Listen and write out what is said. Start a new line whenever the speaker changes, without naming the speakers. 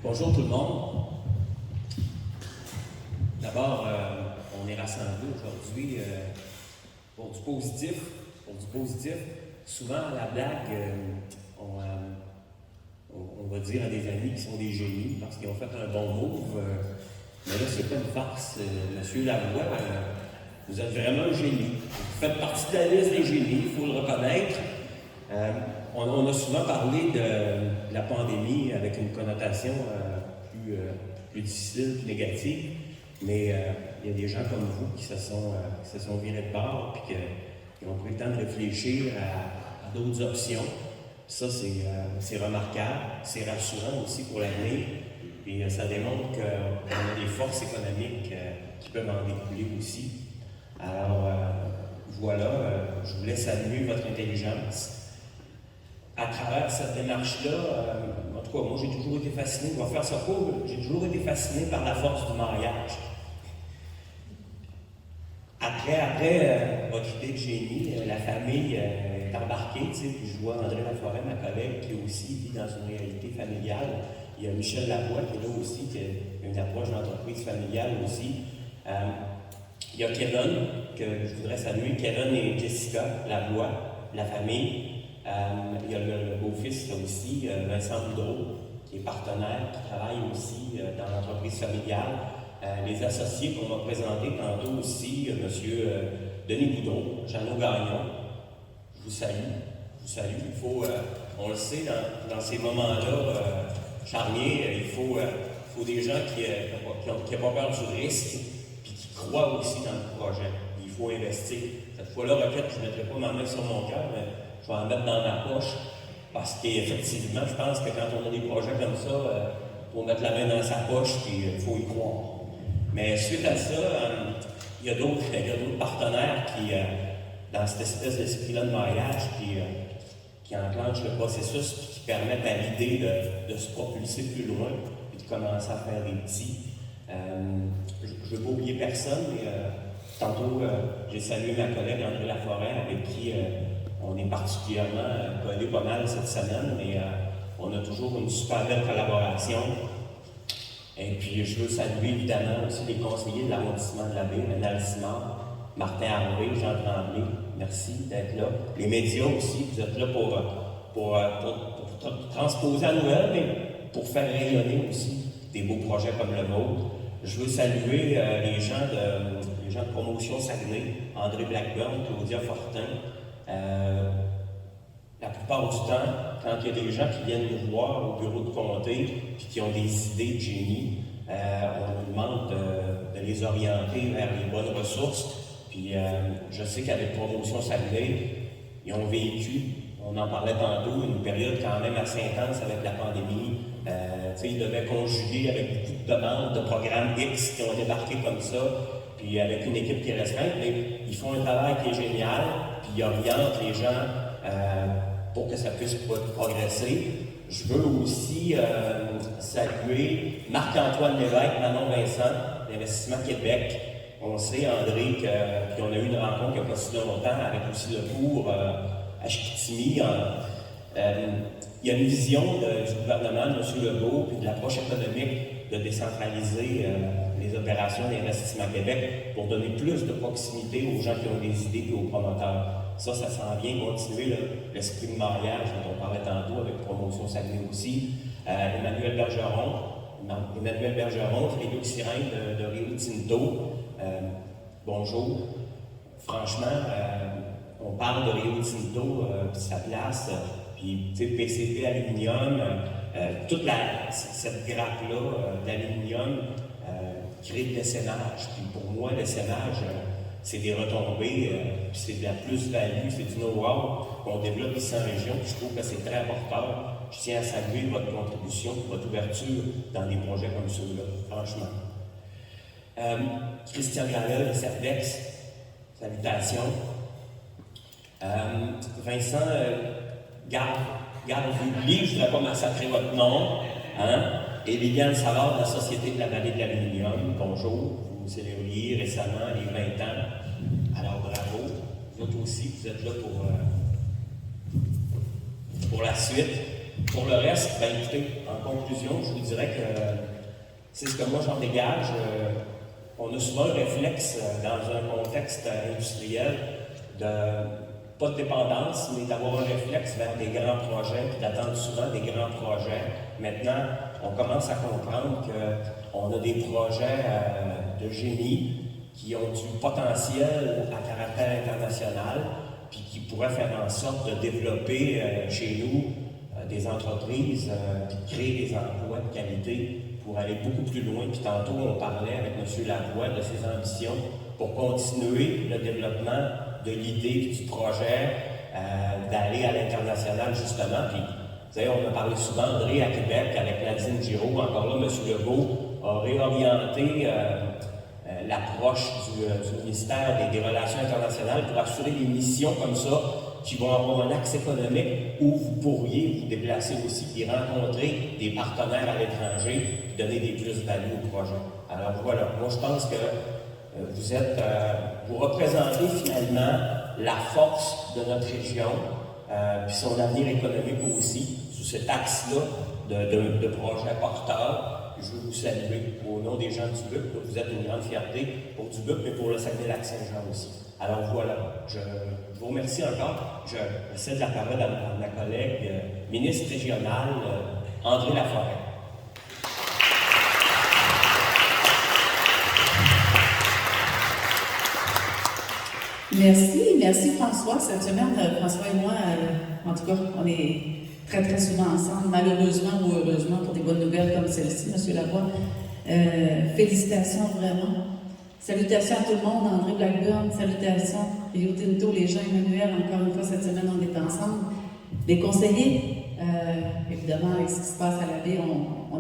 Bonjour tout le monde. D'abord, on est rassemblés aujourd'hui pour du positif. Souvent, à la blague, on va dire à des amis qui sont des génies parce qu'ils ont fait un bon move. Mais là, c'est pas une farce. Monsieur Lavoie, vous êtes vraiment un génie. Vous faites partie de la liste des génies, il faut le reconnaître. On a souvent parlé de la pandémie avec une connotation plus difficile, plus négative, mais il y a des gens comme vous qui se sont virés de bord et qui ont pris le temps de réfléchir à d'autres options. Ça, c'est remarquable, c'est rassurant aussi pour l'avenir, et ça démontre qu'on a des forces économiques qui peuvent en découler aussi. Alors, voilà, je voulais saluer votre intelligence. À travers cette démarche-là, en tout cas, moi j'ai toujours été fasciné, on va faire ça court, j'ai toujours été fasciné par la force du mariage. Après votre idée de génie, la famille est embarquée, tu sais, puis je vois André Laforêt, ma collègue, qui aussi vit dans une réalité familiale. Il y a Michel Lavoie qui est là aussi, qui a une approche d'entreprise familiale aussi. Il y a Kevin, que je voudrais saluer, Kevin et Jessica Lavoie, la famille. Il y a le beau-fils là aussi, Vincent Boudreau, qui est partenaire, qui travaille aussi dans l'entreprise familiale. Les associés qu'on m'a présentés tantôt aussi, M. Denis Boudreau, Jeannot Gagnon, je vous salue. Il faut, on le sait, dans ces moments-là charniers, il faut des gens qui n'ont pas peur du risque, puis qui croient aussi dans le projet. Il faut investir. Cette fois-là, requête, je ne mettrai pas ma main sur mon cœur, mais je vais en mettre dans ma poche, parce qu'effectivement, je pense que quand on a des projets comme ça, il faut mettre la main dans sa poche, puis il faut y croire. Mais suite à ça, il y a d'autres partenaires qui, dans cette espèce d'esprit-là de mariage, qui enclenchent le processus, puis qui permettent à l'idée de se propulser plus loin, puis de commencer à faire des petits. Je ne veux pas oublier personne, mais tantôt, j'ai salué ma collègue André Laforêt, avec qui on est particulièrement collé pas mal cette semaine, mais on a toujours une super belle collaboration. Et puis, je veux saluer évidemment aussi les conseillers de l'arrondissement de la baie, Ménal Simard, Martin Harvey, Jean Tremblay, merci d'être là. Les médias aussi, vous êtes là pour transposer à Noël, mais pour faire rayonner aussi des beaux projets comme le vôtre. Je veux saluer les gens de Promotion Saguenay, André Blackburn, Claudia Fortin. La plupart du temps, quand il y a des gens qui viennent nous voir au bureau de comté et qui ont des idées de génie, on nous demande de les orienter vers les bonnes ressources. Puis je sais qu'avec Promotion Saguenay, ils ont vécu, on en parlait tantôt, une période quand même assez intense avec la pandémie. Ils devaient conjuguer avec beaucoup de demandes, de programmes X qui ont débarqué comme ça, puis avec une équipe qui est restreinte, mais ils font un travail qui est génial, puis ils orientent les gens pour que ça puisse progresser. Je veux aussi saluer Marc-Antoine Lévesque, Manon Vincent, d'Investissement Québec. On sait, André, qu'on a eu une rencontre il n'y a pas si longtemps avec aussi le cours à Chicoutimi. Il y a une vision du gouvernement de M. Legault et de l'approche économique de décentraliser les opérations d'Investissement Québec pour donner plus de proximité aux gens qui ont des idées et aux promoteurs. Ça s'en vient continuer l'esprit de mariage dont on parlait tantôt avec Promotion Saguenay aussi. Emmanuel Bergeron, Frédéric Sirène de Rio Tinto. Bonjour. Franchement, on parle de Rio Tinto, puis sa place, puis PCP Aluminium, toute cette grappe-là d'aluminium crée de l'essaimage. Puis pour moi, l'essaimage, c'est des retombées, puis c'est de la plus-value, c'est du know-how qu'on développe ici en région, puis je trouve que c'est très important. Je tiens à saluer votre contribution, votre ouverture dans des projets comme ceux-là, franchement. Christian Gravel de Cervex, salutations. Vincent Garde-Voulier, je ne voudrais pas massacrer votre nom, et Liliane Savard de la Société de la Vallée de l'Aluminium, bonjour. Vous célébriez récemment les 20 ans. Alors bravo. Vous autres aussi, vous êtes là pour la suite. Pour le reste, ben écoutez, en conclusion, je vous dirais que c'est ce que moi j'en dégage. On a souvent le réflexe, dans un contexte industriel, de pas de dépendance, mais d'avoir un réflexe vers des grands projets, puis d'attendre souvent des grands projets. Maintenant, on commence à comprendre qu'on a des projets de génie qui ont du potentiel à caractère international, puis qui pourraient faire en sorte de développer chez nous des entreprises, puis de créer des emplois de qualité pour aller beaucoup plus loin. Puis tantôt, on parlait avec M. Lavoie de ses ambitions pour continuer le développement de l'idée du projet d'aller à l'international, justement. Puis, vous savez, on a parlé souvent, André, à Québec, avec Nadine Giraud. Encore là, M. Legault a réorienté l'approche du ministère des Relations internationales pour assurer des missions comme ça qui vont avoir un axe économique où vous pourriez vous déplacer aussi et rencontrer des partenaires à l'étranger et donner des plus-values au projet. Alors voilà, moi je pense que vous représentez finalement la force de notre région, puis son avenir économique aussi, sous cet axe-là de projets porteurs. Je veux vous saluer au nom des gens du BUC. Vous êtes une grande fierté pour du BUC, mais pour le Saguenay-Lac-Saint-Jean aussi. Alors voilà, je vous remercie encore. Je cède la parole à ma collègue ministre régionale, André Laforêt.
Merci François. Cette semaine, François et moi, en tout cas, on est très très souvent ensemble, malheureusement ou heureusement pour des bonnes nouvelles comme celle-ci, M. Lavoie. Félicitations vraiment. Salutations à tout le monde, André Blackburn, salutations, Rio Tinto, les gens, Emmanuel, encore une fois cette semaine on est ensemble. Les conseillers, évidemment avec ce qui se passe à la baie,